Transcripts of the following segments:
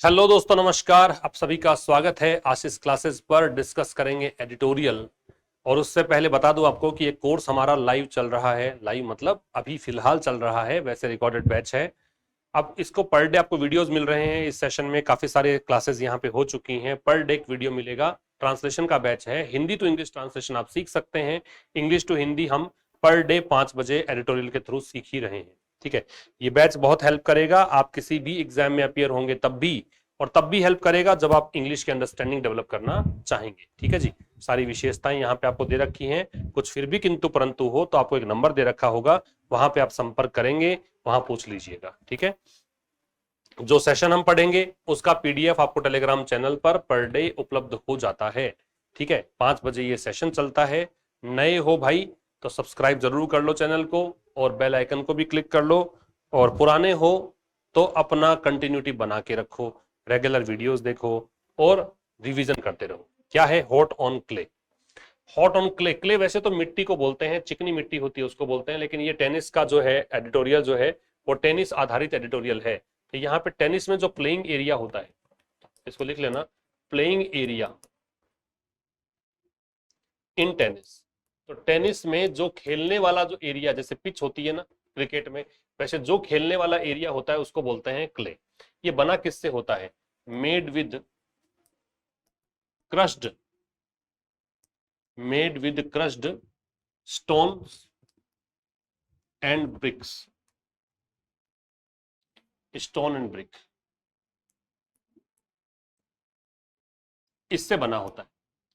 Hello दोस्तों, नमस्कार। आप सभी का स्वागत है आशीष क्लासेस पर। डिस्कस करेंगे एडिटोरियल। और उससे पहले बता दूं आपको कि ये कोर्स हमारा लाइव चल रहा है। लाइव मतलब अभी फिलहाल चल रहा है, वैसे रिकॉर्डेड बैच है। अब इसको पर डे आपको वीडियोस मिल रहे हैं। इस सेशन में काफी सारे क्लासेस यहाँ पे हो चुकी हैं। पर डे एक वीडियो मिलेगा। ट्रांसलेशन का बैच है, हिंदी टू इंग्लिश ट्रांसलेशन आप सीख सकते हैं। इंग्लिश टू हिंदी हम पर डे 5 बजे एडिटोरियल के थ्रू सीख ही रहे हैं। ठीक है, ये बैच बहुत हेल्प करेगा। आप किसी भी एग्जाम में अपियर होंगे तब भी, और तब भी हेल्प करेगा जब आप इंग्लिश की अंडरस्टैंडिंग डेवलप करना चाहेंगे। ठीक है जी, सारी विशेषताएं यहाँ पे आपको दे रखी हैं। कुछ फिर भी किंतु परंतु हो तो आपको एक नंबर दे रखा होगा, वहां पे आप संपर्क करेंगे, वहां पूछ लीजिएगा। ठीक है, जो सेशन हम पढ़ेंगे उसका पीडीएफ आपको टेलीग्राम चैनल पर डे उपलब्ध हो जाता है। ठीक है, 5 बजे ये सेशन चलता है। नए हो भाई तो सब्सक्राइब जरूर कर लो चैनल को, और बेल आइकन को भी क्लिक कर लो। और पुराने हो तो अपना कंटिन्यूटी बना के रखो, रेगुलर वीडियोस देखो और रिवीजन करते रहो। क्या है hot on clay? Hot on clay, clay वैसे तो मिट्टी को बोलते हैं, चिकनी मिट्टी होती है उसको बोलते हैं, लेकिन ये टेनिस का जो है एडिटोरियल जो है वो टेनिस आधारित एडिटोरियल है। तो यहाँ पे टेनिस में जो प्लेइंग एरिया होता है, इसको लिख लेना, प्लेइंग एरिया इन टेनिस। तो टेनिस में जो खेलने वाला जो एरिया, जैसे पिच होती है ना क्रिकेट में, वैसे जो खेलने वाला एरिया होता है उसको बोलते हैं क्ले। ये बना किससे होता है? Made with crushed, made with crushed stone and bricks, stone and brick, इससे बना होता है।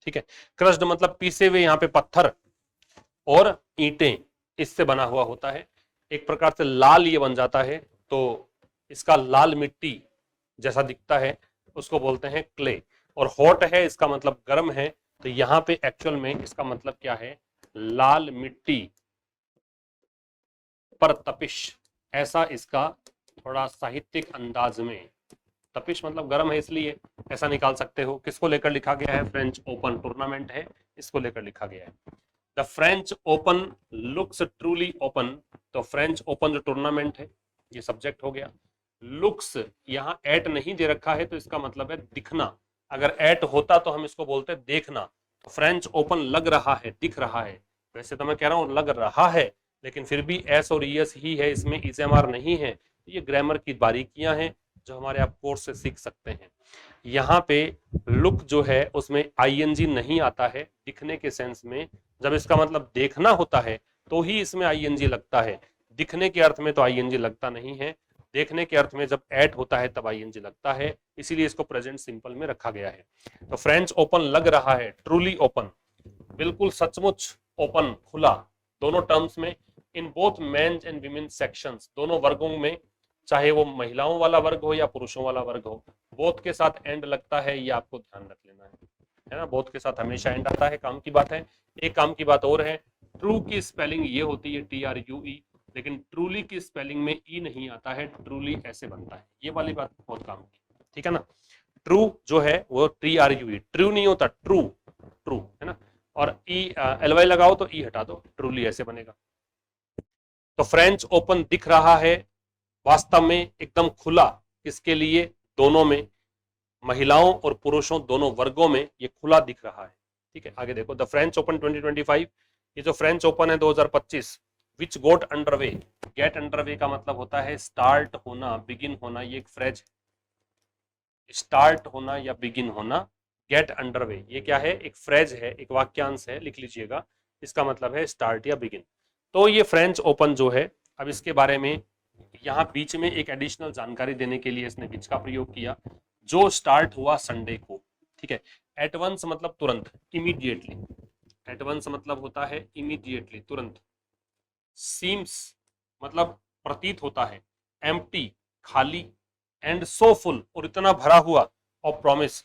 ठीक है, क्रश्ड मतलब पीसे हुए यहाँ पे पत्थर और ईंटें, इससे बना हुआ होता है। एक प्रकार से लाल ये बन जाता है, तो इसका लाल मिट्टी जैसा दिखता है उसको बोलते हैं क्ले। और हॉट है इसका मतलब गर्म है, तो यहाँ पे एक्चुअल में इसका मतलब क्या है? लाल मिट्टी पर तपिश, ऐसा इसका थोड़ा साहित्यिक अंदाज में। तपिश मतलब गर्म है इसलिए ऐसा निकाल सकते हो। किसको लेकर लिखा गया है? फ्रेंच ओपन टूर्नामेंट है, इसको लेकर लिखा गया है। The French open looks truly open. तो फ्रेंच ओपन जो टूर्नामेंट है, ये सब्जेक्ट हो गया। लुक्स, यहाँ एट नहीं दे रखा है तो इसका मतलब है दिखना। अगर एट होता तो हम इसको बोलते देखना। तो फ्रेंच ओपन लग रहा है, दिख रहा है। वैसे तो मैं कह रहा हूं लग रहा है, लेकिन फिर भी एस और ईएस ही है, इसमें इजएमआर नहीं है। ये ग्रामर की बारीकियां हैं जो हमारे आप कोर्स से सीख सकते हैं। यहाँ पे लुक जो है उसमें आईएनजी नहीं आता है दिखने के सेंस में। जब इसका मतलब देखना होता है तो ही इसमें आईएनजी लगता है, दिखने के अर्थ में तो आईएनजी लगता नहीं है। देखने के अर्थ में जब एट होता है तब आईएनजी लगता है, इसीलिए इसको प्रेजेंट सिंपल में रखा गया है। तो फ्रेंच ओपन लग रहा है, ट्रूली ओपन, बिल्कुल सचमुच ओपन, खुला, दोनों टर्म्स में। In both men's and women sections, दोनों वर्गों में, चाहे वो महिलाओं वाला वर्ग हो या पुरुषों वाला वर्ग हो, बोथ के साथ एंड लगता है, ये आपको ध्यान रख लेना है ना। बोथ के साथ हमेशा एंड आता है, काम की बात है। एक काम की बात और है, ट्रू की स्पेलिंग ये होती है TRUE, लेकिन ट्रूली की स्पेलिंग में ई नहीं आता है, ट्रूली ऐसे बनता है। ये वाली बात बहुत काम की, ठीक है ना। ट्रू जो है वो TRUE, ट्रू नहीं होता, ट्रू, ट्रू है ना। और ई LY लगाओ तो ई हटा दो, ट्रूली ऐसे बनेगा। तो फ्रेंच ओपन दिख रहा है, वास्तव में एकदम खुला। किसके लिए? दोनों में, महिलाओं और पुरुषों दोनों वर्गों में ये खुला दिख रहा है। ठीक है, आगे देखो, द फ्रेंच ओपन 2025, ये जो फ्रेंच ओपन है 2025, विच गोट अंडरवे। गेट अंडरवे का मतलब होता है स्टार्ट होना, बिगिन होना। ये एक फ्रेज, स्टार्ट होना या बिगिन होना, गेट अंडरवे, ये क्या है? एक फ्रेज है, एक वाक्यांश है, लिख लीजिएगा। इसका मतलब है स्टार्ट या बिगिन। तो ये फ्रेंच ओपन जो है, अब इसके बारे में यहाँ बीच में एक एडिशनल जानकारी देने के लिए इसने विच का प्रयोग किया, जो स्टार्ट हुआ संडे को। ठीक है, एट वंस मतलब तुरंत, इमीडिएटली। एट वंस मतलब होता है इमीडिएटली, तुरंत। सीम्स मतलब प्रतीत होता है, एम्प्टी खाली, एंड सो फुल और इतना भरा हुआ, और प्रॉमिस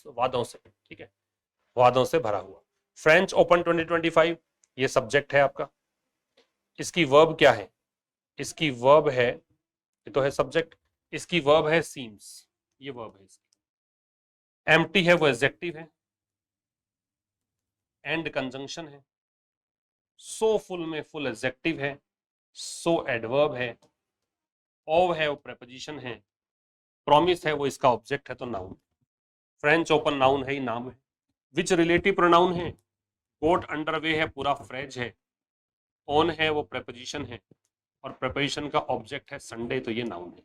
वादों से। ठीक है, वादों से भरा हुआ। फ्रेंच ओपन 2025 ये सब्जेक्ट है आपका। इसकी वर्ब क्या है? इसकी वर्ब है, ये तो है सब्जेक्ट, इसकी वर्ब है सीम्स, ये वर्ब है इसकी। एम्प्टी है वो एडजेक्टिव है, एंड कंजंक्शन है। सो फुल में फुल एडजेक्टिव है, सो एडवर्ब है, ऑव है वो प्रेपोजिशन है, प्रॉमिस है वो इसका ऑब्जेक्ट है तो नाउन, फ्रेंच ओपन नाउन है, ये नाम है। विच रिलेटिव प्रोनाउन है, गोट अंडरवे है पूरा फ्रेज है, ऑन है वो प्रेपोजिशन है, और प्रेपोजिशन का ऑब्जेक्ट है संडे, तो ये नाउन है।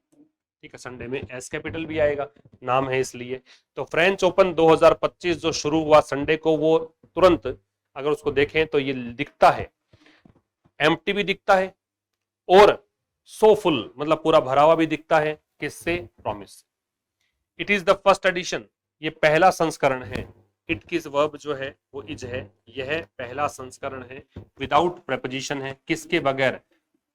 ठीक है, संडे में एस कैपिटल भी आएगा, नाम है इसलिए। तो फ्रेंच ओपन 2025 जो शुरू हुआ संडे को, वो तुरंत अगर उसको देखें तो ये दिखता है, एम्प्टी भी दिखता है और सो फुल मतलब पूरा भरा हुआ भी दिखता है, किससे, promise. It is the first edition, ये पहला संस्करण है। इट किस वर्ब जो है वो इज है, यह पहला संस्करण है। विदाउट प्रेपोजिशन है, किसके बगैर,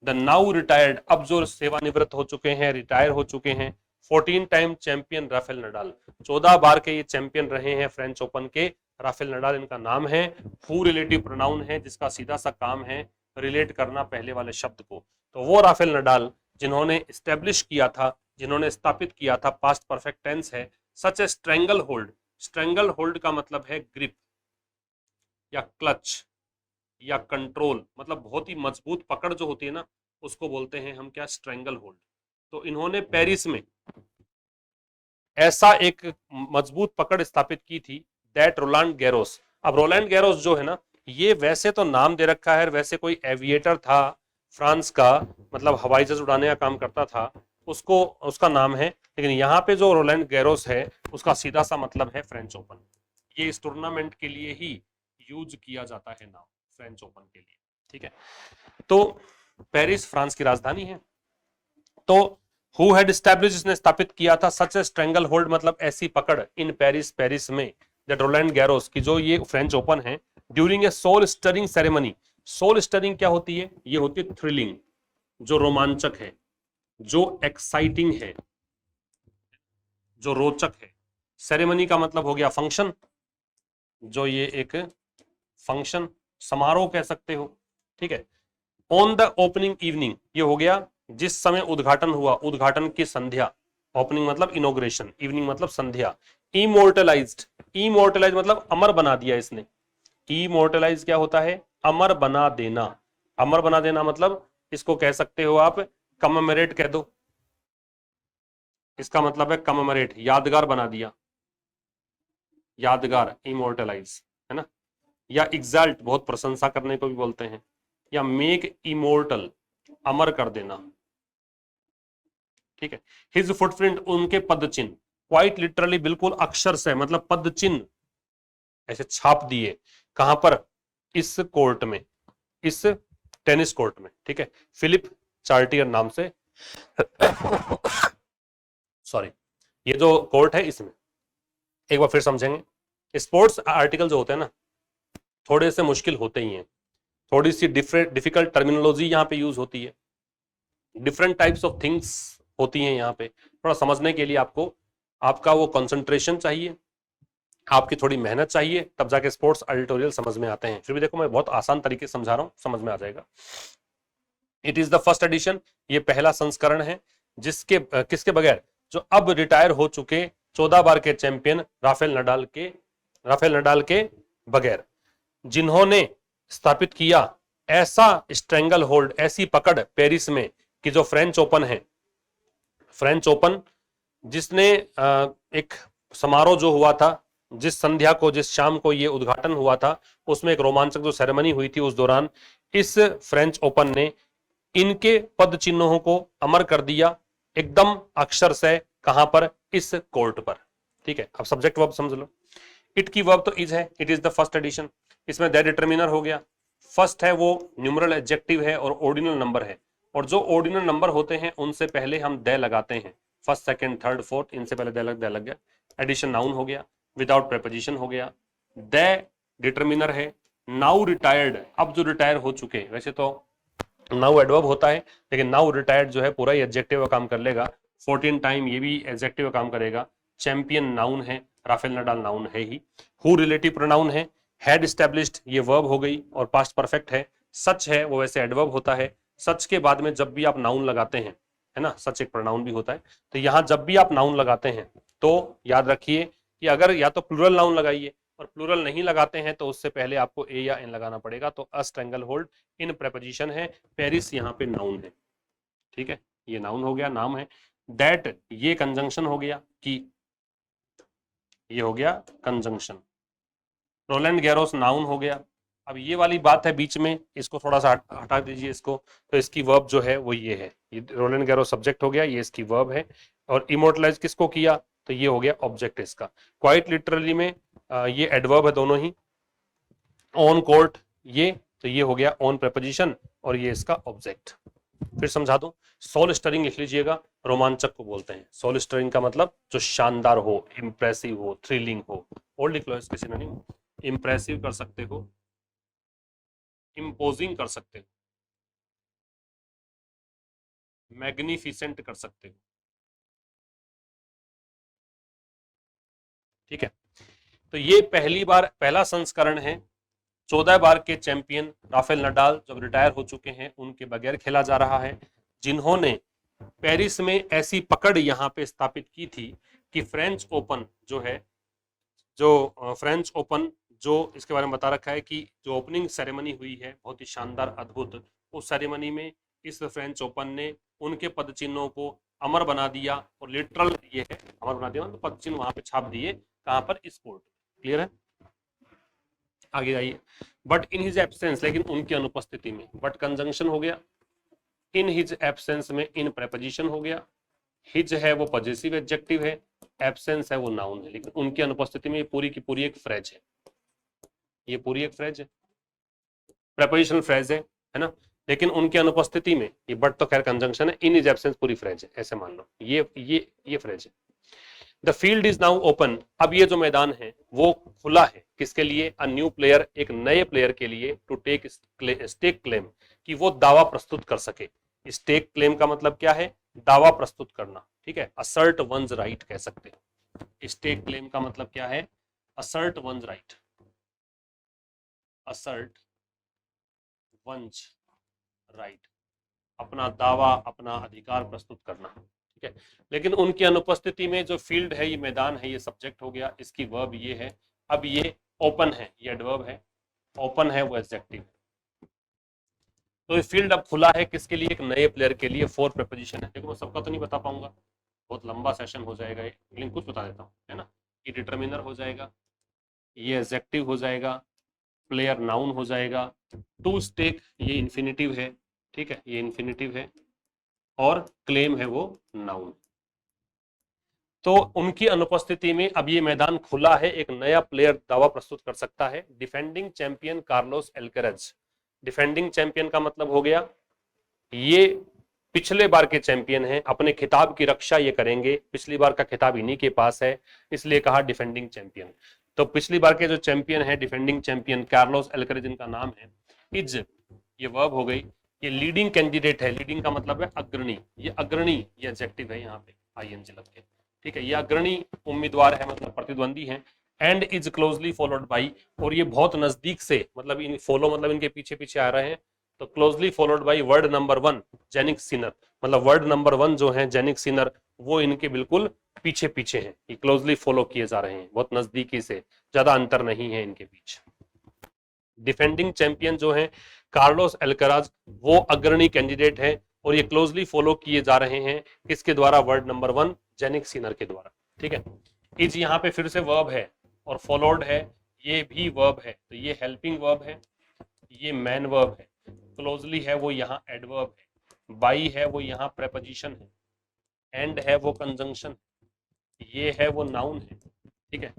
द नाउ रिटायर्ड, अब जो सेवानिवृत्त हो चुके हैं, रिटायर हो चुके हैं, 14 टाइम चैंपियन राफेल नडाल, 14 बार के ये चैंपियन रहे हैं फ्रेंच ओपन के, राफेल नडाल इनका नाम है। हु रिलेटिव प्रोनाउन है, जिसका सीधा सा काम है रिलेट करना पहले वाले शब्द को। तो वो राफेल नडाल जिन्होंने स्टैब्लिश किया था, जिन्होंने स्थापित किया था, पास्ट परफेक्ट टेंस है। सच ए स्ट्रेंगल होल्ड, स्ट्रेंगल होल्ड का मतलब है ग्रिप या क्लच या कंट्रोल, मतलब बहुत ही मजबूत पकड़ जो होती है ना, उसको बोलते हैं हम क्या, स्ट्रेंगल होल्ड। तो इन्होंने पेरिस में ऐसा एक मजबूत पकड़ स्थापित की थी, दैट रोलांड गैरोस। अब रोलैंड गैरोस जो है ना, ये वैसे तो नाम दे रखा है, वैसे कोई एविएटर था फ्रांस का, मतलब हवाई जहाज उड़ाने का काम करता था, उसको उसका नाम है। लेकिन यहाँ पे जो रोलैंड गैरोस है, उसका सीधा सा मतलब है फ्रेंच ओपन। ये इस टूर्नामेंट के लिए ही यूज किया जाता है नाम, फ्रेंच ओपन के लिए। ठीक है, तो पेरिस फ्रांस की राजधानी है। तो हु हैड एस्टैब्लिश, इसने स्थापित किया था, सच ए स्ट्रेंगल होल्ड मतलब ऐसी पकड़, इन पेरिस, पेरिस में, दैट रोलैंड गैरोस की जो ये फ्रेंच ओपन है, during a soul stirring ceremony. Soul stirring क्या होती है, ये होती है थ्रिलिंग, जो रोमांचक है, जो एक्साइटिंग है, जो रोचक है। सेरेमनी का मतलब हो गया फंक्शन, जो ये एक फंक्शन समारोह कह सकते हो। ठीक है, ऑन द ओपनिंग इवनिंग, ये हो गया जिस समय उद्घाटन हुआ, उद्घाटन की संध्या। ओपनिंग मतलब इनोग्रेशन, इवनिंग मतलब संध्या। इमोर्टलाइज्ड, इमोर्टलाइज मतलब अमर बना दिया इसने। इमोर्टलाइज क्या होता है, अमर बना देना। अमर बना देना मतलब इसको कह सकते हो आप कमेमोरेट कह दो, इसका मतलब है कमेमोरेट, यादगार बना दिया, यादगार, इमोर्टलाइज, है ना। या एग्जाल्ट, बहुत प्रशंसा करने को भी बोलते हैं। या मेक इमोर्टल, अमर कर देना। ठीक है, हिज फुटप्रिंट, उनके पद चिन्ह, क्वाइट लिटरली, बिल्कुल अक्षर से, मतलब पद चिन्ह ऐसे छाप दिए। कहां पर, इस कोर्ट में, इस टेनिस कोर्ट में। ठीक है, फिलिप चार्टियर नाम से सॉरी, ये जो कोर्ट है इसमें, एक बार फिर समझेंगे। स्पोर्ट्स आर्टिकल जो होते हैं ना, थोड़े से मुश्किल होते ही हैं, थोड़ी सी डिफिकल्ट टर्मिनोलॉजी यहाँ पे यूज होती है, डिफरेंट टाइप्स ऑफ थिंग्स होती हैं यहाँ पे। थोड़ा समझने के लिए आपको, आपका वो कंसंट्रेशन चाहिए, आपकी थोड़ी मेहनत चाहिए, तब जाके स्पोर्ट्स एडिटोरियल समझ में आते हैं। फिर भी देखो मैं बहुत आसान तरीके से समझा रहा हूँ, समझ में आ जाएगा। It is the first edition, ये पहला संस्करण है, जिसके किसके बगैर, जो अब रिटायर हो चुके 14 बार के चैंपियन राफेल नडाल के बगैर, जिन्होंने स्थापित किया ऐसा स्ट्रेंगल होल्ड, ऐसी पकड़ पेरिस में, कि जो फ्रेंच ओपन है, फ्रेंच ओपन जिसने एक समारोह जो हुआ था, जिस संध्या को, जिस शाम को ये उद्घाटन हुआ था, उसमें एक रोमांचक जो सेरेमनी हुई थी, उस दौरान इस फ्रेंच ओपन ने इनके पद चिन्हों को अमर कर दिया, एकदम अक्षर से। कहां पर, इस कोर्ट पर। ठीक है, अब सब्जेक्ट वर्ब समझ लो। इट की वर्ब तो इज है, it is the first edition, इसमें द डिटर्मिनर हो गया। फर्स्ट है वो न्यूमरल एडजेक्टिव है और ऑर्डिनल नंबर है, और जो ऑर्डिनल नंबर होते हैं उनसे पहले हम द लगाते हैं, फर्स्ट सेकंड थर्ड फोर्थ, इनसे पहले द लग गया। एडिशन नाउन हो गया, विदाउट प्रेपोजिशन हो गया। द डिटर्मिनर है। नाउ रिटायर्ड, अब जो रिटायर हो चुके, वैसे तो नाउ एडवर्ब होता है, लेकिन नाउ रिटायर्ड जो है पूरा ही एडजेक्टिव का काम कर लेगा। 14 टाइम ये भी एडजेक्टिव का काम करेगा। चैंपियन नाउन है, राफेल नडाल नाउन है ही। हु रिलेटिव प्रोनाउन है। हैड एस्टैब्लिश्ड ये वर्ब हो गई और पास्ट परफेक्ट है। सच है वो वैसे एडवर्ब होता है। सच के बाद में जब भी आप नाउन लगाते हैं, है ना, सच एक प्रोनाउन भी होता है, तो यहां जब भी आप नाउन लगाते हैं तो याद रखिए कि अगर या तो प्लूरल नाउन लगाइए, और प्लूरल नहीं लगाते हैं तो उससे पहले आपको ए या एन लगाना पड़ेगा। तो अ स्ट्रेंगल होल्ड इन प्रेपोजिशन है। पेरिस यहाँ पे नाउन है। ठीक है, ये नाउन हो गया, नाम है। दैट, ये कंजंक्शन हो गया कि, ये हो गया कंजंक्शन। रोलैंड गैरोस नाउन हो गया। अब ये वाली बात है बीच में, इसको थोड़ा सा हटा दीजिए इसको। तो इसकी वर्ब जो है वो ये है, ये रोलैंड गैरोस सब्जेक्ट हो गया, ये इसकी वर्ब है। और इमोर्टलाइज किसको किया, तो ये हो गया ऑब्जेक्ट इसका। क्वाइट लिटरली में ये एडवर्ब है दोनों ही। ऑन कोर्ट ये, तो ये हो गया ऑन प्रेपोजिशन, और ये इसका ऑब्जेक्ट। फिर समझा दूं, सोल स्टरिंग लिख लीजिएगा, रोमांचक को बोलते हैं। सोल स्टरिंग का मतलब जो शानदार हो, इंप्रेसिव हो, थ्रिलिंग हो। और लिख लो इसके सिनोनिम, इंप्रेसिव कर सकते हो, इम्पोजिंग कर सकते हो, मैग्निफिसेंट कर सकते हो। ठीक है, तो ये पहली बार पहला संस्करण है। 14 बार के चैंपियन राफेल नडाल जब रिटायर हो चुके हैं, उनके बगैर खेला जा रहा है, जिन्होंने पेरिस में ऐसी पकड़ यहां पे स्थापित की थी कि फ्रेंच ओपन जो है, जो फ्रेंच ओपन जो इसके बारे में बता रखा है कि जो ओपनिंग सेरेमनी हुई है बहुत ही शानदार अद्भुत, उस सेरेमनी में इस फ्रेंच ओपन ने उनके पद चिन्हों को अमर बना दिया। और लिटरल ये है अमर बना दिया, तो पद चिन्ह वहां पे छाप दिए, कहां पर, इस कोर्ट। क्लियर है, आगे जाइए। बट इन हिज एब्सेंस, लेकिन उनकी अनुपस्थिति में, बट कंजंक्शन हो गया। इन हिज एब्सेंस में इन प्रेपोजिशन हो गया। हिज है वो पॉजेसिव एडजेक्टिव है, एब्सेंस है वो नाउन है। लेकिन उनकी अनुपस्थिति में ये पूरी की पूरी एक फ्रेज है, ये पूरी एक फ्रेज है, प्रेपोजिशनल फ्रेज है ना। लेकिन उनकी अनुपस्थिति में ये बट तो खैर कंजंक्शन है, इन इज एब्सेंस पूरी फ्रेज है, ऐसे मान लो ये फ्रेज है। The field is now open, अब ये जो मैदान है वो खुला है, किसके लिए, अ न्यू प्लेयर, एक नए प्लेयर के लिए, टू टेक स्टेक क्लेम, कि वो दावा प्रस्तुत कर सके। स्टेक क्लेम का मतलब क्या है, दावा प्रस्तुत करना। ठीक है, असर्ट वंस राइट कह सकते हैं। स्टेक क्लेम का मतलब क्या है, assert one's right, assert one's right, अपना दावा, अपना अधिकार प्रस्तुत करना। ठीक है, लेकिन उनकी अनुपस्थिति में जो फील्ड है, ये मैदान है, ये सब्जेक्ट हो गया, इसकी वर्ब ये है। अब ये ओपन है, ये एडवर्ब है, ओपन है वो एडजेक्टिव। तो ये फील्ड अब खुला है किसके लिए, एक नए प्लेयर के लिए। फोर प्रेपोजिशन है, देखो मैं सबका तो नहीं बता पाऊंगा, बहुत लंबा सेशन हो जाएगा ये, लेकिन कुछ बता देता हूँ, है ना। ये डिटर्मिनर हो जाएगा, ये एडजेक्टिव हो जाएगा, प्लेयर नाउन हो जाएगा, टू स्टेक ये इन्फिनिटिव है। ठीक है, ये इन्फिनिटिव है, और क्लेम है वो नाउन। तो उनकी अनुपस्थिति में अब ये मैदान खुला है, एक नया प्लेयर दावा प्रस्तुत कर सकता है। Defending champion Carlos Alcaraz, defending champion का मतलब हो गया ये पिछले बार के चैंपियन हैं, अपने खिताब की रक्षा ये करेंगे, पिछली बार का खिताब इन्हीं के पास है, इसलिए कहा डिफेंडिंग चैंपियन। तो पिछली बार के जो चैंपियन है, डिफेंडिंग चैंपियन कार्लोस एल्करेज इनका नाम है। इज ये वर्ब हो गई, ये लीडिंग कैंडिडेट है, लीडिंग का मतलब है अग्रणी, ये अग्रणी ये एडजेक्टिव है यहाँ पे आईएनजी लग के। ठीक है, ये अग्रणी उम्मीदवार है, मतलब प्रतिद्वंदी है। And is closely followed by, और ये बहुत नजदीक से, मतलब इन फॉलो मतलब इनके पीछे पीछे आ रहे हैं। तो closely followed by word number 1 Jannik Sinner, मतलब वर्ड नंबर 1 जो है जेनिक सिनर, वो इनके बिल्कुल पीछे पीछे हैं, ये क्लोजली फॉलो किए जा रहे हैं, बहुत नजदीकी से, ज्यादा अंतर नहीं है इनके बीच। डिफेंडिंग चैंपियन जो है कार्लोस एल्कराज, वो अग्रणी कैंडिडेट है, और ये क्लोजली फॉलो किए जा रहे हैं किसके द्वारा, वर्ड नंबर 1 जेनिक सिनर के द्वारा। ठीक है, इज यहाँ पे फिर से वर्ब है, और फॉलोड है, ये भी वर्ब है, तो ये हेल्पिंग वर्ब है, ये मैन वर्ब है, क्लोजली है वो यहाँ एडवर्ब है, बाई है वो यहाँ प्रेपोजिशन है, एंड है वो कंजंक्शन, ये है वो नाउन है। ठीक है,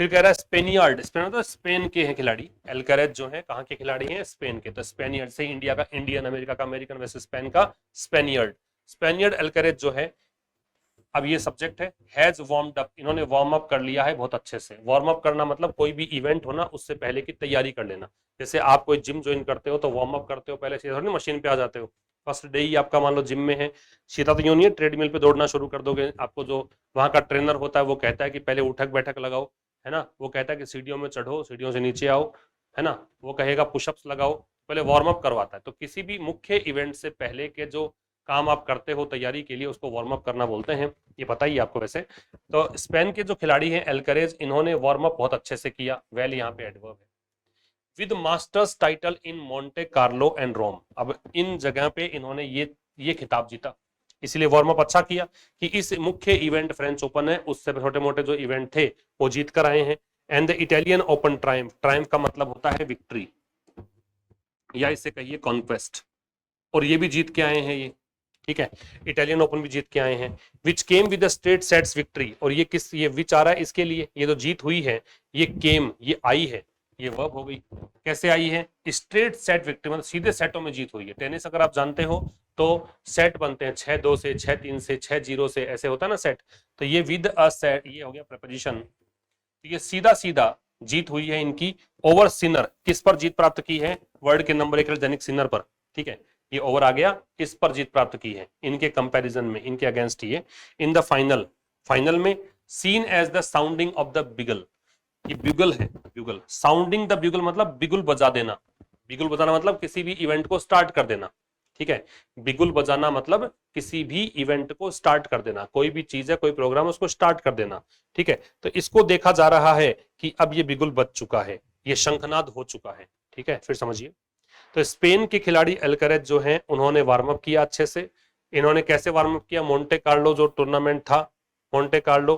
फिर कह रहा है स्पेनियर्ड, स्पेन तो स्पेन के हैं खिलाड़ी, एल्करेज जो है कहाँ के खिलाड़ी हैं, स्पेन के। तो स्पेनियर्ड से इंडिया का इंडियन, अमेरिका का अमेरिकन, वैसे स्पेन का स्पेनियर्ड। स्पेनियर्ड एल्करेज जो है, अब ये सब्जेक्ट है, हैज वार्म्ड अप, इन्होंने वार्म अप कर लिया है बहुत अच्छे से। वार्म अप करना मतलब कोई भी इवेंट होना उससे पहले की तैयारी कर लेना। जैसे आप कोई जिम ज्वाइन करते हो तो वार्म अप करते हो पहले से, थोड़ी मशीन पे आ जाते हो। फर्स्ट डे ही आपका मान लो जिम में है, सीधा तो यूं नहीं है ट्रेडमिल पे दौड़ना शुरू कर दोगे। आपको जो वहाँ का ट्रेनर होता है वो कहता है कि पहले उठक बैठक लगाओ, है ना, वो कहता है कि सीढ़ियों में चढ़ो, सीढ़ियों से नीचे आओ, है ना, वो कहेगा पुशअप्स लगाओ, पहले वार्म अप करवाता है। तो किसी भी मुख्य इवेंट से पहले के जो काम आप करते हो तैयारी के लिए, उसको वार्म अप करना बोलते हैं, ये पता ही आपको वैसे। तो स्पेन के जो खिलाड़ी हैं एल्करेज, इन्होंने वार्म अप बहुत अच्छे से किया, वेल यहाँ पे एडवर्ब है। With masters title in Monte Carlo and Rome, अब इन जगह पे इन्होंने ये खिताब जीता, इसीलिए वार्म अप अच्छा किया कि इस मुख्य इवेंट फ्रेंच ओपन है उससे छोटे मोटे जो इवेंट थे वो जीत कर आए हैं। And the Italian open Triumph, Triumph का मतलब होता है विक्ट्री या इसे कहिए कॉन्क्वेस्ट, और ये भी जीत के आए हैं ये, ठीक है, इटालियन ओपन भी जीत के आए हैं। Which came with straight sets victory, और ये किस, ये विच आ रहा है इसके लिए, ये जो जीत हुई है ये केम, ये आई है, ये वर्ब हो गई। कैसे आई है? स्ट्रेट सेट विक्ट्री, मतलब सीधे सेटों में जीत हुई है। टेनिस अगर आप जानते हो तो सेट बनते हैं 6-2 से, 6-3 से, 6-0 से, ऐसे होता है ना सेट। तो ये विद अ सेट, ये हो गया प्रपोजिशन। तो ये सीधा सीधा जीत हुई है इनकी ओवर सिनर। किस पर जीत प्राप्त की है? वर्ल्ड के नंबर 1 जेनिक सिनर पर, ठीक है, ये ओवर आ गया, इस पर जीत प्राप्त की है इनके कंपैरिजन में, इनके अगेंस्ट ये। इन द फाइनल, फाइनल में seen as the sounding of the bugle, ये ब्यूगल है, ब्यूगल, साउंडिंग द ब्यूगल मतलब बिगुल बजा देना, बिगुल बजाना मतलब किसी भी इवेंट को स्टार्ट कर देना, ठीक है, बिगुल बजाना मतलब किसी भी इवेंट को स्टार्ट कर देना, कोई भी चीज है, कोई प्रोग्राम, उसको स्टार्ट कर देना, ठीक है। तो इसको देखा जा रहा है कि अब ये बिगुल बज चुका है, ये शंखनाद हो चुका है, ठीक है। फिर समझिए, तो स्पेन के खिलाड़ी अल्करेज जो हैं उन्होंने वार्म अप किया अच्छे से। इन्होंने कैसे वार्म अप किया? मोंटे कार्लो जो टूर्नामेंट था, मोंटे कार्लो,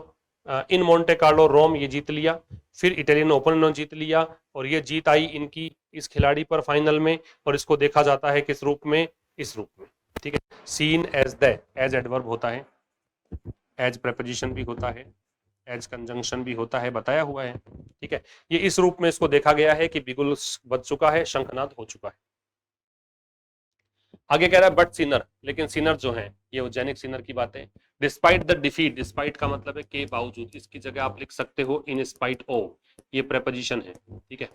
इन मोंटे कार्लो रोम, ये जीत लिया। फिर इटालियन ओपन इन्होंने जीत लिया, और ये जीत आई इनकी इस खिलाड़ी पर फाइनल में, और इसको देखा जाता है किस रूप में? इस रूप में, ठीक है। Seen as the, as adverb होता है, एज प्रेपोजिशन भी होता है, एज कंजंक्शन भी होता है, बताया हुआ है, ठीक है। ये इस रूप में इसको देखा गया है कि बिगुल बज चुका है, शंखनाद हो चुका है। आगे कह रहा है बट सिनर, लेकिन सिनर जो है ये ओजेनिक सिनर की बात है। डिस्पाइट द डिफीट, डिस्पाइट का मतलब है के बावजूद, इसकी जगह आप लिख सकते हो इन स्पाइट ओ, ये प्रेपोजिशन है, ठीक है।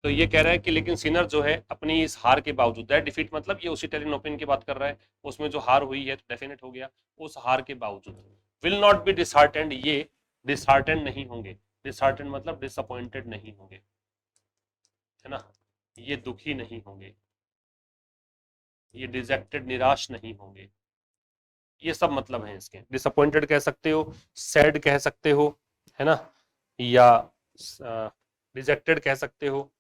तो ये कह रहा है कि लेकिन सिनर जो है अपनी इस हार के बावजूद, दैट डिफीट मतलब ये उसी इटालियन ओपन की बात कर रहा है, उसमें जो हार हुई है तो डेफिनेट हो गया, उस हार के बावजूद विल नॉट बी डिसहार्टेंड, ये डिसहार्टेंड नहीं होंगे, डिसहार्टेंड मतलब डिसअपॉइंटेड नहीं होंगे, है ना, ये दुखी नहीं होंगे, ये डिजेक्टेड निराश नहीं होंगे, ये सब मतलब है इसके। डिसअपॉइंटेड कह सकते हो, सैड कह सकते हो, है ना, या डिजेक्टेड कह सकते हो,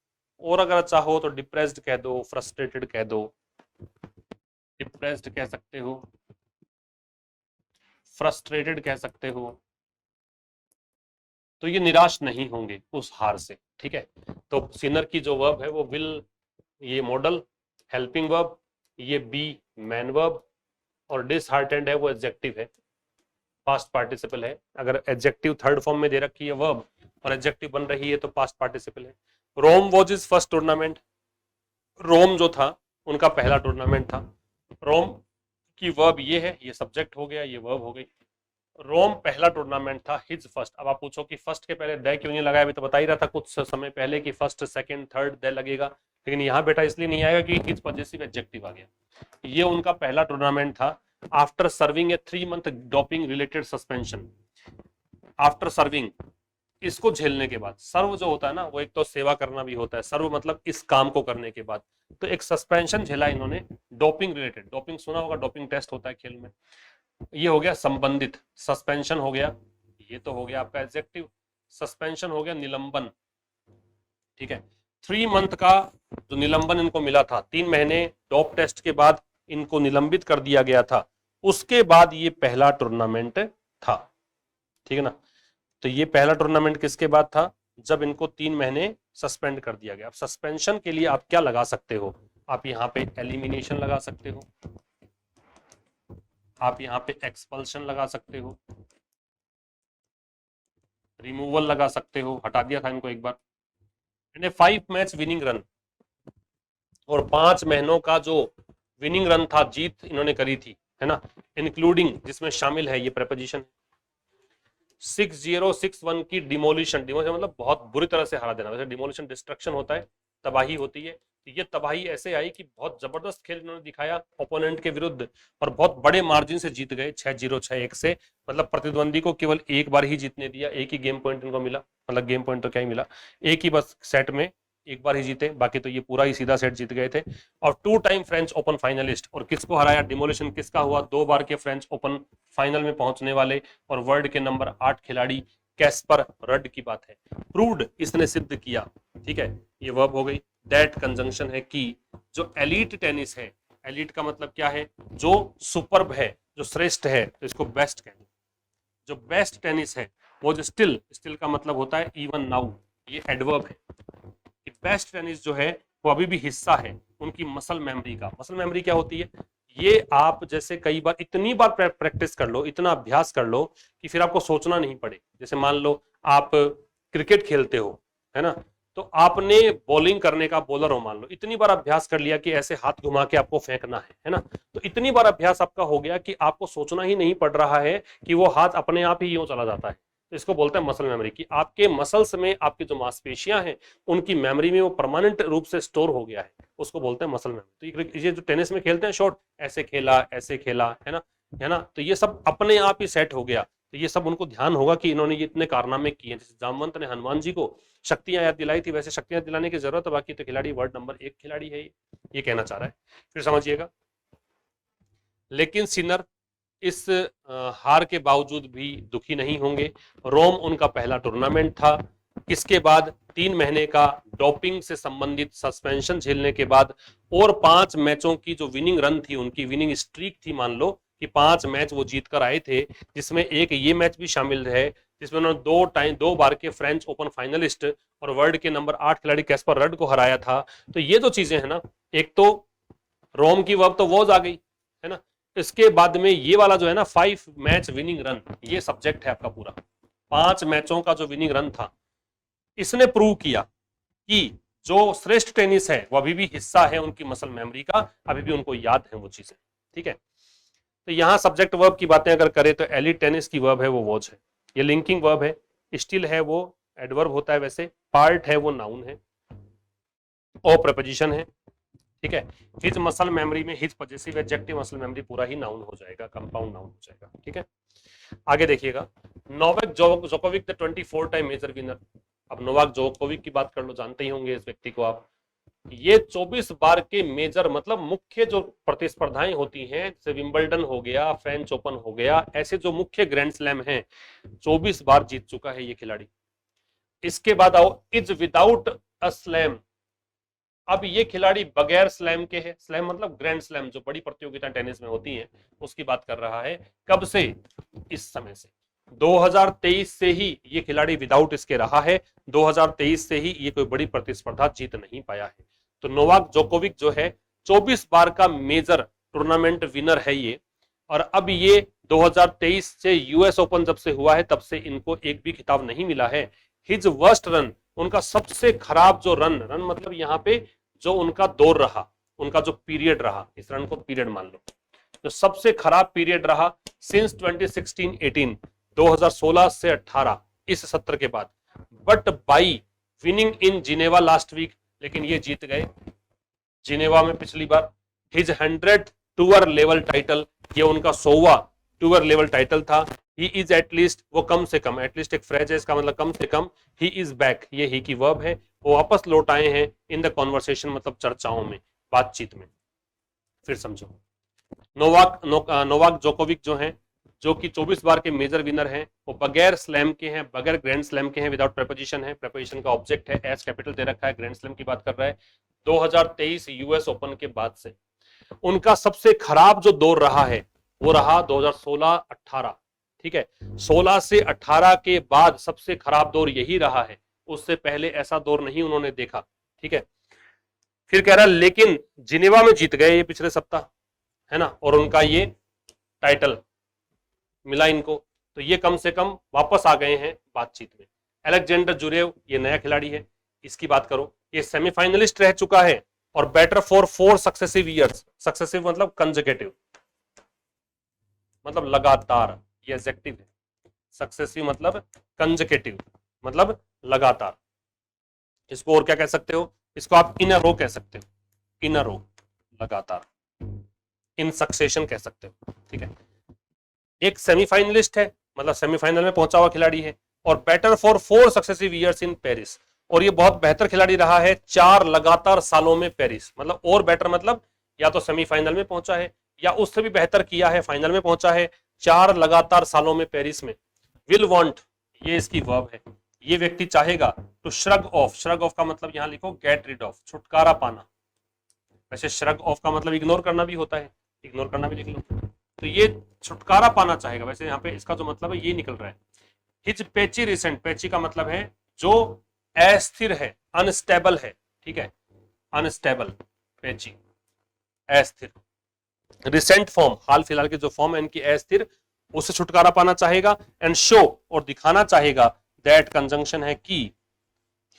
और अगर चाहो तो डिप्रेस्ड कह दो, फ्रस्ट्रेटेड कह दो, डिप्रेस्ड कह सकते हो, फ्रस्ट्रेटेड कह सकते हो, तो ये निराश नहीं होंगे उस हार से, ठीक है। तो सिनर की जो वर्ब है वो विल, ये मॉडल हेल्पिंग वर्ब, ये बी मैन वर्ब, और डिसहार्टेंड है वो एडजेक्टिव है, पास्ट पार्टिसिपल है। अगर एडजेक्टिव थर्ड फॉर्म में दे रखी है वर्ब और एडजेक्टिव बन रही है तो पास्ट पार्टिसिपल है। Rome was is first tournament, Rome जो था उनका पहला टूर्नामेंट था। रोम की वर्ब ये है, ये सब्जेक्ट हो गया, ये वर्ब हो गई। रोम पहला टूर्नामेंट था, हिज फर्स्ट। अब आप पूछो कि फर्स्ट के पहले द क्यों नहीं लगाया? अभी तो बता ही रहा था कुछ समय पहले कि फर्स्ट सेकंड थर्ड द लगेगा, लेकिन यहाँ बेटा इसलिए नहीं आएगा कि हिज पॉजेसिव एडजेक्टिव आ गया। ये उनका पहला टूर्नामेंट था आफ्टर सर्विंग ए 3 month doping related suspension. After serving, इसको झेलने के बाद, सर्व जो होता है ना वो एक तो सेवा करना भी होता है, सर्व मतलब इस काम को करने के बाद, तो एक सस्पेंशन झेला इन्होंने डोपिंग रिलेटेड। डोपिंग सुना होगा, डोपिंग टेस्ट होता है खेल में, ये हो गया संबंधित, सस्पेंशन हो गया, ये तो हो गया आपका एडजेक्टिव, सस्पेंशन हो गया निलंबन, ठीक है। 3 मंथ का जो निलंबन इनको मिला था, 3 महीने डोप टेस्ट के बाद इनको निलंबित कर दिया गया था, उसके बाद ये पहला टूर्नामेंट था, ठीक है ना। तो ये पहला टूर्नामेंट किसके बाद था? जब इनको 3 महीने सस्पेंड कर दिया गया। अब सस्पेंशन के लिए आप क्या लगा सकते हो? आप यहाँ पे एलिमिनेशन लगा सकते हो, आप यहाँ पे एक्सपल्शन लगा सकते हो, रिमूवल लगा सकते हो, हटा दिया था इनको एक बार, 5 मैच विनिंग रन, और 5 महीनों का जो विनिंग रन था, जीत इन्होंने करी थी, है ना, इंक्लूडिंग, जिसमें शामिल है ये प्रेपोजिशन 6061 की डिमोलिशन। डिमोलिशन मतलब बहुत बुरी तरह से हरा देना, वैसे डिमोलिशन डिस्ट्रक्शन होता है, तबाही होती है। ये तबाही ऐसे आई कि बहुत जबरदस्त खेल इन्होंने दिखाया ओपोनेंट के विरुद्ध, और बहुत बड़े मार्जिन से जीत गए, 6-0 6-1 से। मतलब प्रतिद्वंदी को केवल एक बार ही जीतने दिया, एक ही गेम पॉइंट इनको मिला, मतलब गेम पॉइंट तो क्या ही मिला, एक ही बस सेट में एक बार ही जीते, बाकी तो ये पूरा ही सीधा सेट जीत गए थे। और 2 टाइम फ्रेंच ओपन फाइनलिस्ट, और किसको हराया? डिमोलिशन किसका हुआ? 2 बार के फ्रेंच ओपन फाइनल में पहुंचने वाले और वर्ल्ड के नंबर 8 खिलाड़ी कैस्पर रड की बात है। प्रूव्ड, इसने सिद्ध किया, ठीक है, ये वर्ब हो गई। दैट कंजंक्शन है कि जो एलीट टेनिस है, एलिट का मतलब क्या है? जो सुपर्ब है, जो श्रेष्ठ है, तो इसको बेस्ट कहते हैं। जो बेस्ट टेनिस है वो जो स्टिल का मतलब होता है इवन नाउ, ये एडवर्ब है कि बेस्ट टेनिस जो है वो अभी भी हिस्सा है उनकी मसल मेमोरी का। मसल मेमोरी क्या होती है? ये आप जैसे कई बार इतनी बार प्रैक्टिस कर लो, इतना अभ्यास कर लो कि फिर आपको सोचना नहीं पड़े। जैसे मान लो आप क्रिकेट खेलते हो, है ना, तो आपने बॉलिंग करने का, बॉलर हो मान लो, इतनी बार अभ्यास कर लिया कि ऐसे हाथ घुमा के आपको फेंकना है ना, तो इतनी बार अभ्यास आपका हो गया कि आपको सोचना ही नहीं पड़ रहा है कि वो हाथ अपने आप ही यूं चला जाता है। तो इसको बोलते हैं मसल मेमोरी, की आपके मसल्स में आपकी जो मांसपेशियां हैं उनकी मेमोरी में वो परमानेंट रूप से स्टोर हो गया है, उसको बोलते हैं मसल मेमोरी। तो ये जो टेनिस में खेलते हैं शॉट, ऐसे खेला है ना, तो ये सब अपने आप ही सेट हो गया। तो ये सब उनको ध्यान होगा कि इन्होंने ये इतने कारनामे किए। जैसे जामवंत ने हनुमान जी को शक्तियां याद दिलाई थी, वैसे शक्तियां दिलाने की जरूरत है, बाकी तो खिलाड़ी वर्ड नंबर 1 खिलाड़ी है ये कहना चाह रहा है। फिर समझिएगा, लेकिन सिनर इस हार के बावजूद भी दुखी नहीं होंगे। रोम उनका पहला टूर्नामेंट था। इसके बाद 3 महीने का डोपिंग से संबंधित सस्पेंशन झेलने के बाद और 5 मैचों की जो विनिंग रन थी, उनकी विनिंग स्ट्रीक थी, मान लो कि 5 मैच वो जीत कर आए थे, जिसमें एक ये मैच भी शामिल है जिसमें उन्होंने 2 बार के फ्रेंच ओपन फाइनलिस्ट और वर्ल्ड के नंबर 8 खिलाड़ी कैस्पर रड को हराया था। तो ये जो चीजें हैं ना, एक तो रोम की वर्ब तो वॉज आ गई, है ना, इसके बाद में ये वाला जो है ना 5 मैच विनिंग रन, ये सब्जेक्ट है आपका पूरा। 5 मैचों का जो विनिंग रन था, इसने प्रूव किया कि जो श्रेष्ठ टेनिस है वो अभी भी हिस्सा है उनकी मसल मेमोरी का, अभी भी उनको याद है वो चीजें। ठीक है, तो यहां सब्जेक्ट वर्ब की बातें अगर करें तो एलिट टेनिस की वर्ब है वो वॉच है, ये लिंकिंग वर्ब है। स्टिल है वो एडवर्ब होता है, वैसे पार्ट है वो नाउन है, और प्रपोजिशन है। ठीक है, हिज मसल मेमोरी में his possessive adjective muscle memory पूरा ही नाउन हो जाएगा, कंपाउंड नाउन हो जाएगा। ठीक है, आगे देखिएगा, Novak Djokovic the 24 time major winner. अब नोवाक जोकोविक की बात कर लो, जानते ही होंगे इस व्यक्ति को आप। ये 24 बार के मेजर मतलब मुख्य जो प्रतिस्पर्धाएं होती हैं, जैसे विंबलडन हो गया, फ्रेंच ओपन हो गया, ऐसे जो मुख्य ग्रैंड स्लैम हैं 24 बार जीत चुका है ये खिलाड़ी। इसके बाद आओ इज विदाउट अ स्लैम। अब ये खिलाड़ी बगैर स्लैम के है, स्लैम मतलब ग्रैंड स्लैम, जो बड़ी प्रतियोगिता टेनिस में होती है उसकी बात कर रहा है। कब से? इस समय से 2023 से ही ये खिलाड़ी विदाउट इसके रहा है, 2023 से ही ये कोई बड़ी प्रतिस्पर्धा जीत नहीं पाया है। तो नोवाक जोकोविक जो है 24 बार का मेजर टूर्नामेंट विनर है ये, और अब ये 2023 से यूएस ओपन जब से हुआ है तब से इनको एक भी खिताब नहीं मिला है। हिज वर्स्ट रन, उनका सबसे खराब जो रन मतलब यहाँ पे जो उनका दौर रहा, उनका जो पीरियड रहा, इस रन को पीरियड मान लो, जो सबसे खराब पीरियड रहा सिंस 2016-18, 2016 से 18 इस सत्र के बाद, but by winning in Geneva last week, लेकिन ये जीत गए जिनेवा में पिछली बार। हिज 100 टूर लेवल टाइटल, ये उनका 100वां टूर लेवल टाइटल था। ही इज एटलीस्ट, वो कम से कम, एटलीस्ट एक फ्रेज है, इसका मतलब कम से कम। ही इज बैक, ये ही की वर्ब है, वो वापस लौट आए हैं इन द कॉन्वर्सेशन, मतलब चर्चाओं में, बातचीत में। फिर समझो, नोवाक जोकोविक जो हैं, जो कि 24 बार के मेजर विनर हैं, वो बगैर स्लैम के हैं, बगैर ग्रैंड स्लैम के हैं, विदाउट प्रेपोजिशन है, प्रेपोजिशन का ऑब्जेक्ट है, एस कैपिटल दे रखा है, ग्रैंड स्लैम की बात कर रहा है। 2023 यूएस ओपन के बाद से उनका सबसे खराब जो दौर रहा है वो रहा 2016-18। ठीक है, 16 से 18 के बाद सबसे खराब दौर यही रहा है, उससे पहले ऐसा दौर नहीं उन्होंने देखा। ठीक है, फिर कह रहा लेकिन जिनेवा में जीत गए ये पिछले सप्ताह, है ना, और उनका ये टाइटल मिला इनको, तो ये कम से कम वापस आ गए हैं बातचीत में। अलेक्जेंडर जुरेव, ये नया खिलाड़ी है, इसकी बात करो, ये सेमीफाइनलिस्ट रह चुका है और better for 4 successive years. Successive मतलब कंसेक्यूटिव, मतलब लगातार, ये एडजेक्टिव है। सक्सेसिव मतलब कंसेक्यूटिव, मतलब लगातार। इसको और क्या कह सकते हो? इसको आप इन अ रो कह सकते हो, इन अ रो, लगातार, इन सक्सेशन कह सकते हो। ठीक है, एक सेमीफाइनलिस्ट है, मतलब सेमीफाइनल में पहुंचा हुआ खिलाड़ी है, और better for 4 successive years in Paris, और ये बहुत बेहतर खिलाड़ी रहा है 4 लगातार सालों में पेरिस, मतलब और बेटर मतलब या तो सेमीफाइनल में पहुंचा है या उससे भी बेहतर किया है, फाइनल में पहुंचा है 4 लगातार सालों में पेरिस में। विल वांट, ये इसकी वर्ब है, ये व्यक्ति चाहेगा to shrug off, shrug off का मतलब यहां लिखो गेट रिड ऑफ, छुटकारा पाना, वैसे श्रग ऑफ का मतलब इग्नोर करना भी होता है, इग्नोर करना भी लिख लो। तो ये छुटकारा पाना चाहेगा, वैसे यहाँ पे इसका जो मतलब है ये निकल रहा है। हिज पेची रिसेंट, पेची का मतलब है जो अस्थिर है, अनस्टेबल है, ठीक है, अनस्टेबल, पेची अस्थिर। रिसेंट फॉर्म, हाल फिलहाल के जो फॉर्म है इनकी अस्थिर, उससे छुटकारा पाना चाहेगा। एंड शो, और दिखाना चाहेगा, दैट कंजंक्शन है कि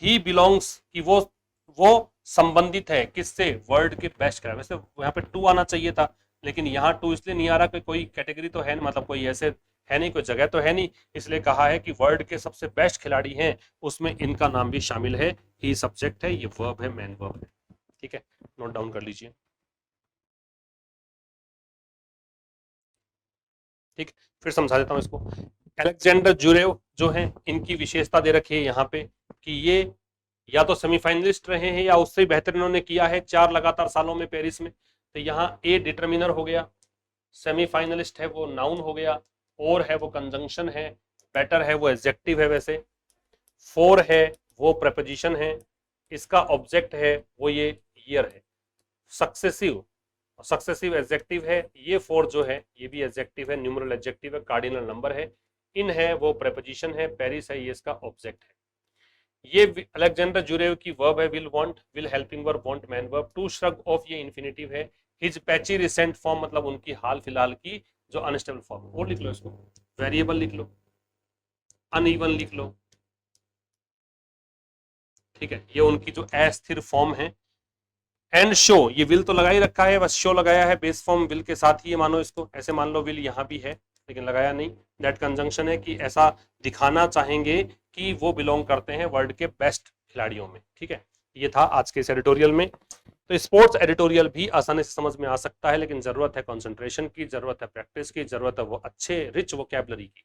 ही बिलोंग्स, कि वो संबंधित है किससे, वर्ड के बेस्ट का। वैसे यहाँ पे टू आना चाहिए था, लेकिन यहाँ टू इसलिए नहीं आ रहा कि कोई कैटेगरी तो है, मतलब कोई ऐसे है नहीं, कोई जगह तो है नहीं, इसलिए कहा है कि वर्ल्ड के सबसे बेस्ट खिलाड़ी हैं, उसमें इनका नाम भी शामिल है। ही सब्जेक्ट है, ये वर्ब है, मैन वर्ब है, ठीक है, नोट डाउन कर लीजिए। ठीक, फिर समझा देता हूं इसको। अलेक्जेंडर जुरेव जो है, इनकी विशेषता दे रखी है यहाँ पे कि ये या तो सेमीफाइनलिस्ट रहे हैं या उससे बेहतर इन्होंने किया है 4 लगातार सालों में पेरिस में। तो यहाँ ए डिटर्मिनर हो गया, सेमीफाइनलिस्ट है वो नाउन हो गया, और है वो कंजंक्शन है, बेटर है वो एडजेक्टिव है, वैसे फोर है वो प्रेपोजिशन है, इसका ऑब्जेक्ट है वो ये ईयर है, सक्सेसिव, सक्सेसिव एडजेक्टिव है, ये फोर जो है ये भी एडजेक्टिव है, न्यूमरल एडजेक्टिव है, कार्डिनल नंबर है, इन है वो प्रेपोजिशन है, पेरिस है ये इसका ऑब्जेक्ट है। ये अलेक्जेंडर जुरेव की वर्ब है will want, will helping verb, want main verb. To shrug off ये इन्फिनेटिव है। हिज पैची रिसेंट फॉर्म मतलब उनकी हाल फिलहाल की जो अनस्टेबल फॉर्म, और लिख लो इसको, वेरिएबल लिख लो, अनइवन लिख लो, ठीक है, ये उनकी जो अस्थिर फॉर्म है। एंड शो, ये विल तो लगा ही रखा है, बस शो लगाया है बेस फॉर्म विल के साथ ही, ये मानो इसको ऐसे मान लो, विल यहाँ भी है लेकिन लगाया नहीं। दैट कंजंक्शन है कि ऐसा दिखाना चाहेंगे कि वो बिलोंग करते हैं वर्ल्ड के बेस्ट खिलाड़ियों में, ठीक है। ये था आज के इस एडिटोरियल में। तो स्पोर्ट्स एडिटोरियल भी आसानी से समझ में आ सकता है, लेकिन जरूरत है कंसंट्रेशन की, जरूरत है प्रैक्टिस की, जरूरत है वो अच्छे रिच वोकैबुलरी की,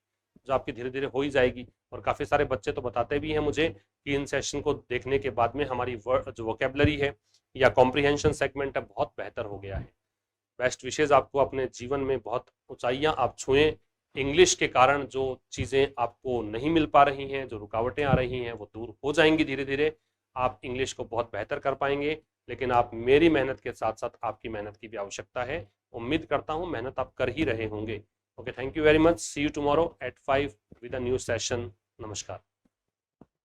जो आपकी धीरे धीरे हो ही जाएगी। और काफी सारे बच्चे तो बताते भी हैं मुझे कि इन सेशन को देखने के बाद में हमारी जो वोकैबुलरी है या कॉम्प्रिहेंशन सेगमेंट है बहुत बेहतर हो गया है। बेस्ट विशेज आपको अपने जीवन में बहुत ऊंचाइयां आप छुएं। इंग्लिश के कारण जो चीज़ें आपको नहीं मिल पा रही हैं, जो रुकावटें आ रही हैं, वो दूर हो जाएंगी धीरे धीरे। आप इंग्लिश को बहुत बेहतर कर पाएंगे, लेकिन आप मेरी मेहनत के साथ साथ आपकी मेहनत की भी आवश्यकता है। उम्मीद करता हूं मेहनत आप कर ही रहे होंगे। Okay, thank you very much, see you tomorrow at 5 with a new session. नमस्कार।